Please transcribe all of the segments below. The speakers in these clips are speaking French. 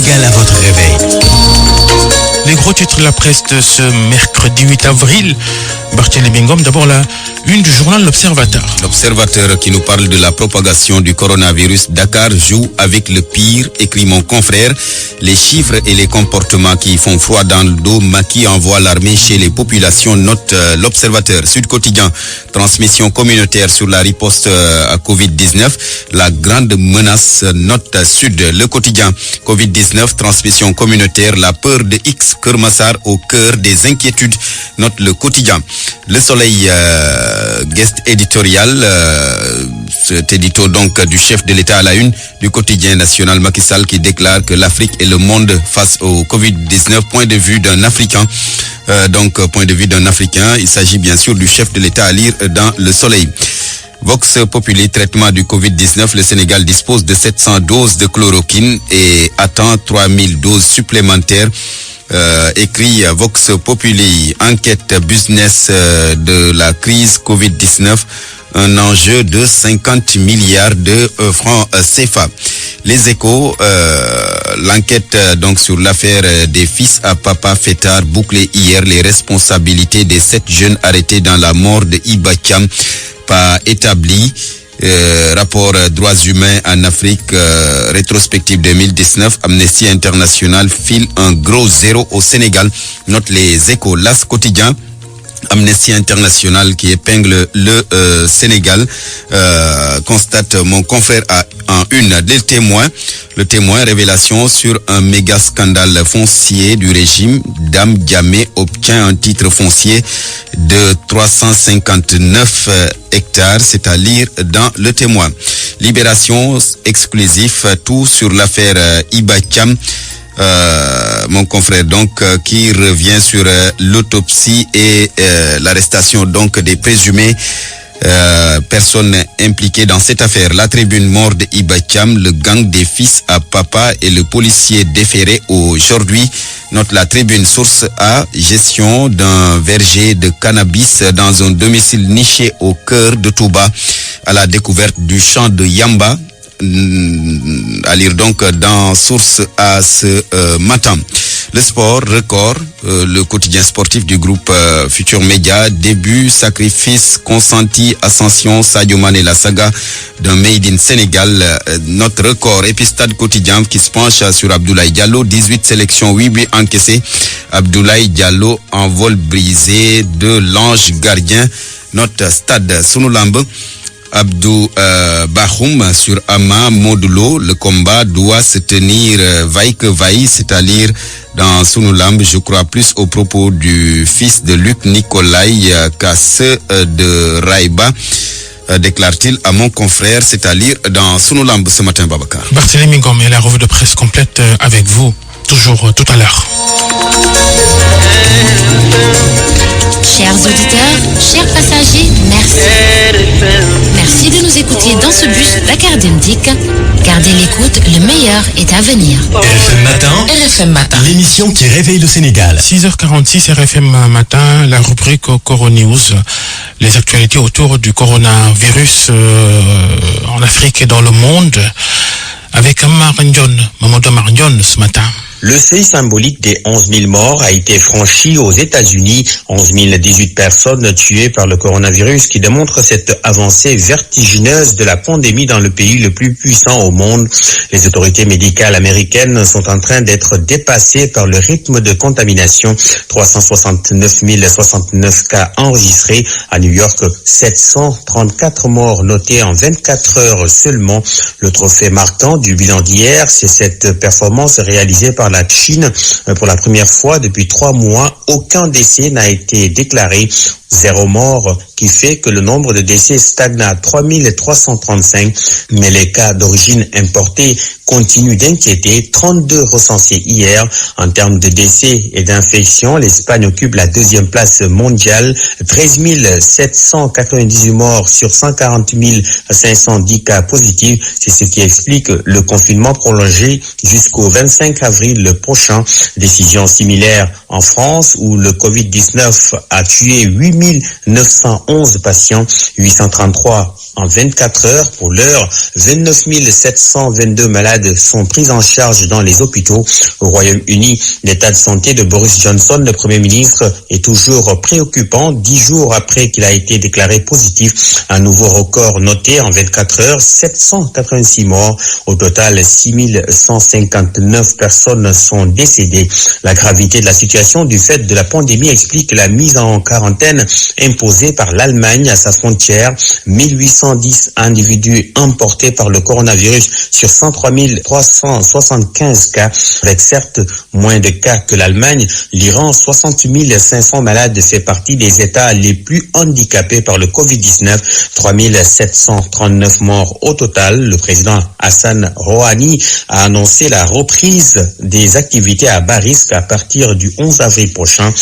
Sénégal à votre réveil. Les gros titres de la presse de ce mercredi 8 avril. Barthélémy Ngom, d'abord la une du journal L'Observateur. L'Observateur qui nous parle de la propagation du coronavirus. Dakar joue avec le pire, écrit mon confrère. Les chiffres et les comportements qui font froid dans le dos. Macky envoie l'armée chez les populations, note L'Observateur. Sud Quotidien, transmission communautaire sur la riposte à Covid-19. La grande menace, note Sud. Le Quotidien, Covid-19, transmission communautaire. La peur de X, Kermassar au cœur des inquiétudes, note Le Quotidien. Le Soleil, guest éditorial, cet édito donc du chef de l'État à la une du quotidien national Macky Sall qui déclare que l'Afrique et le monde face au Covid-19, point de vue d'un Africain. Point de vue d'un Africain, il s'agit bien sûr du chef de l'État à lire dans Le Soleil. Vox Populi, traitement du Covid-19, le Sénégal dispose de 700 doses de chloroquine et attend 3000 doses supplémentaires. Écrit Vox Populi, enquête business de la crise Covid-19, un enjeu de 50 milliards de francs CFA. Les Échos, l'enquête donc sur l'affaire des fils à papa fêtard bouclée hier, les responsabilités des 7 jeunes arrêtés dans la mort de Iba Thiam pas établi. Rapport droits humains en Afrique, rétrospective 2019, Amnesty International file un gros zéro au Sénégal, note Les Échos. L'As quotidien, Amnesty International qui épingle le Sénégal, constate mon confrère en une des témoins. Le témoin, révélation sur un méga scandale foncier du régime. Dame Diamé obtient un titre foncier de 359 hectares, c'est à lire dans Le Témoin. Libération exclusif, tout sur l'affaire Iba Thiam. Mon confrère donc qui revient sur l'autopsie et l'arrestation donc des présumés personnes impliquées dans cette affaire. La tribune, mort de Iba Thiam, le gang des fils à papa et le policier déféré aujourd'hui. Note La Tribune, source A, gestion d'un verger de cannabis dans un domicile niché au cœur de Touba à la découverte du champ de Yamba. À lire donc dans Source A ce matin. Le sport, Record, le quotidien sportif du groupe Futur Média, début, sacrifice, consenti, ascension, Sadio Mané, la saga d'un Made in Sénégal. Notre Record, Épistade quotidien qui se penche sur Abdoulaye Diallo, 18 sélections, 8 buts encaissés. Abdoulaye Diallo en vol brisé de l'ange gardien. Notre Stade Sunulamb, Abdou Bahoum sur Ama Modulo, le combat doit se tenir vaille que vaille, c'est-à-dire dans Sunulamb, je crois plus aux propos du fils de Luc Nicolaï qu'à ceux de Raïba, déclare-t-il à mon confrère, c'est à lire dans Sunulamb ce matin, Babacar. Barthélémy Ngom et la revue de presse complète avec vous, toujours tout à l'heure. Chers auditeurs, chers passagers, merci. Merci de nous écouter dans ce bus Dakar Demdik. Gardez l'écoute, le meilleur est à venir. RFM Matin, RFM Matin, l'émission qui réveille le Sénégal. 6h46 RFM Matin, la rubrique Coronews, les actualités autour du coronavirus en Afrique et dans le monde, avec Mamadou Marignon ce matin. Le seuil symbolique des 11 000 morts a été franchi aux États-Unis. 11 018 personnes tuées par le coronavirus qui démontre cette avancée vertigineuse de la pandémie dans le pays le plus puissant au monde. Les autorités médicales américaines sont en train d'être dépassées par le rythme de contamination. 369 069 cas enregistrés. À New York, 734 morts notés en 24 heures seulement. Le trophée marquant du bilan d'hier, c'est cette performance réalisée par la Chine. Pour la première fois depuis 3 mois, aucun décès n'a été déclaré. 0 mort, qui fait que le nombre de décès stagne à 3335. Mais les cas d'origine importée continuent d'inquiéter. 32 recensés hier. En termes de décès et d'infections, l'Espagne occupe la 2e place mondiale. 13 798 morts sur 140 510 cas positifs. C'est ce qui explique le confinement prolongé jusqu'au 25 avril prochain. Décision similaire en France où le Covid-19 a tué 8 911 patients, 833 en 24 heures. Pour l'heure, 29 722 malades malades sont pris en charge dans les hôpitaux. Au Royaume-Uni, l'état de santé de Boris Johnson, le Premier ministre, est toujours préoccupant. 10 jours après qu'il a été déclaré positif, un nouveau record noté en 24 heures, 786 morts. Au total, 6159 personnes sont décédées. La gravité de la situation du fait de la pandémie explique la mise en quarantaine imposée par l'Allemagne à sa frontière. 1810 individus importés par le coronavirus sur 103 375 cas, avec certes moins de cas que l'Allemagne. L'Iran, 60 500 malades, fait partie des États les plus handicapés par le Covid-19. 3739 morts au total. Le président Hassan Rouhani a annoncé la reprise des activités à bas risque à partir du 11 avril prochain.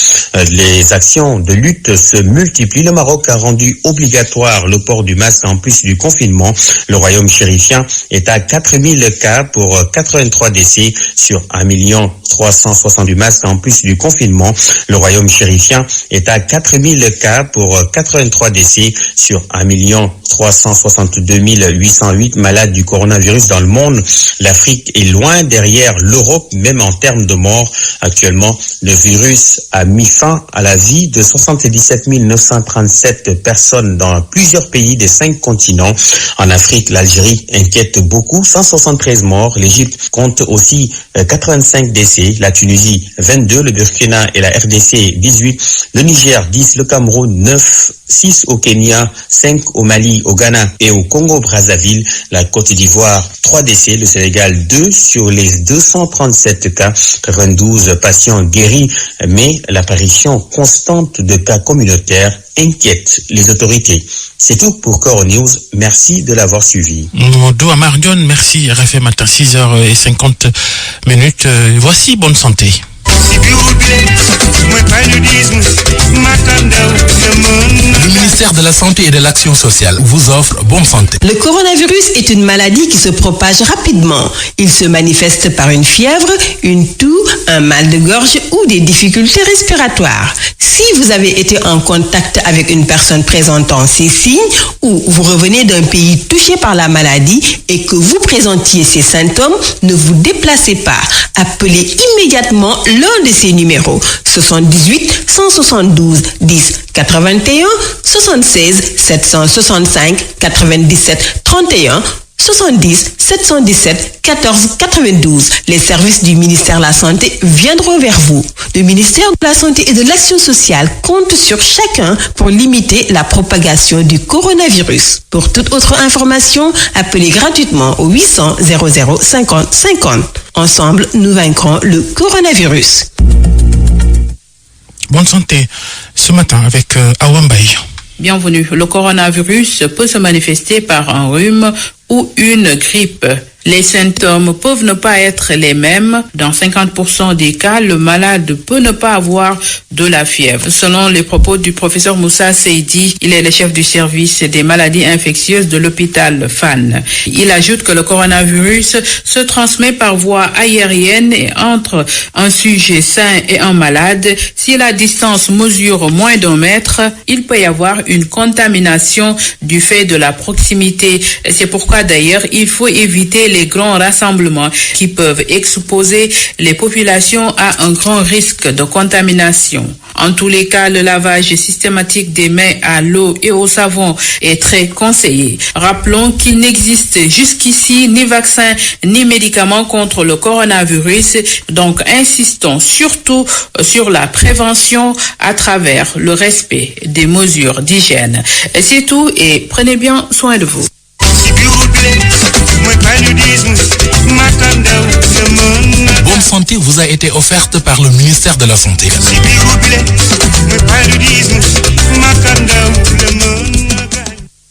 Les actions de lutte se multiplient. Le Maroc a rendu obligatoire le port du masque en plus du confinement. Le royaume chérifien est à 4000 cas pour 83 décès sur 1 360 masques en plus du confinement. Le royaume chérifien est à 4000 cas pour 83 décès sur 1 362 808 malades du coronavirus dans le monde. L'Afrique est loin derrière l'Europe, même en termes de morts. Actuellement, le virus a mis fin à la vie de 77 937 personnes dans plusieurs pays des 5 continents. En Afrique, l'Algérie inquiète beaucoup, 173 morts. L'Égypte compte aussi 85 décès. La Tunisie, 22. Le Burkina et la RDC, 18. Le Niger, 10. Le Cameroun, 9. 6 au Kenya, 5 au Mali, au Ghana et au Congo-Brazzaville. La Côte d'Ivoire, 3 décès. Le Sénégal, 2 sur les 237 cas. 92 patients guéris, mais l'apparition constante de cas communautaires inquiète les autorités. C'est tout pour Coro News. Merci de l'avoir suivi. Modou Amardion, merci. RFM Matin, 6h50. Voici Bonne Santé. Le ministère de la Santé et de l'Action sociale vous offre Bonne Santé. Le coronavirus est une maladie qui se propage rapidement. Il se manifeste par une fièvre, une toux, un mal de gorge ou des difficultés respiratoires. Si vous avez été en contact avec une personne présentant ces signes ou vous revenez d'un pays touché par la maladie et que vous présentiez ces symptômes, ne vous déplacez pas. Appelez immédiatement l'un de ces numéros 78 172 10 81 76 765 97 31 70 717 14 92. Les services du ministère de la Santé viendront vers vous. Le ministère de la Santé et de l'Action sociale compte sur chacun pour limiter la propagation du coronavirus. Pour toute autre information, appelez gratuitement au 800 00 50 50. Ensemble, nous vaincrons le coronavirus. Bonne santé ce matin avec Awambaye. Bienvenue. Le coronavirus peut se manifester par un rhume ou une grippe. Les symptômes peuvent ne pas être les mêmes. Dans 50% des cas, le malade peut ne pas avoir de la fièvre. Selon les propos du professeur Moussa Seydi, il est le chef du service des maladies infectieuses de l'hôpital Fann. Il ajoute que le coronavirus se transmet par voie aérienne et entre un sujet sain et un malade. Si la distance mesure moins d'1 mètre, il peut y avoir une contamination du fait de la proximité. C'est pourquoi d'ailleurs, il faut éviter les grands rassemblements qui peuvent exposer les populations à un grand risque de contamination. En tous les cas, le lavage systématique des mains à l'eau et au savon est très conseillé. Rappelons qu'il n'existe jusqu'ici ni vaccin ni médicament contre le coronavirus, donc insistons surtout sur la prévention à travers le respect des mesures d'hygiène. C'est tout et prenez bien soin de vous. Bonne Santé vous a été offerte par le ministère de la Santé.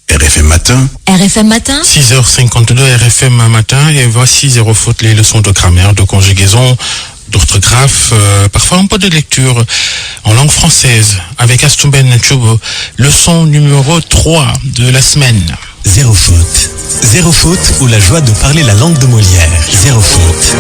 RFM Matin. RFM Matin. 6h52 RFM Matin et voici Zéro Faute, les leçons de grammaire, de conjugaison, d'orthographe, parfois un peu de lecture en langue française avec Astumben Chubo. Leçon numéro 3 de la semaine. Zéro faute. Zéro faute ou la joie de parler la langue de Molière. Zéro faute.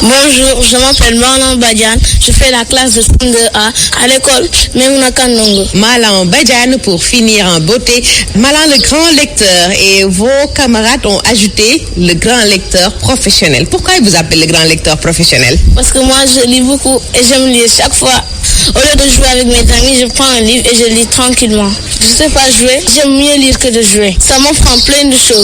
Moi, Bonjour, je m'appelle Malan Badiane, je fais la classe de 2A à l'école Memouna Kanongo. Malan Badiane pour finir en beauté. Malan le grand lecteur et vos camarades ont ajouté le grand lecteur professionnel. Pourquoi ils vous appellent le grand lecteur professionnel? Parce que moi je lis beaucoup et j'aime lire chaque fois. Au lieu de jouer avec mes amis, je prends un livre et je lis tranquillement. Je ne sais pas jouer, j'aime mieux lire que de jouer. Ça m'apprend plein de choses.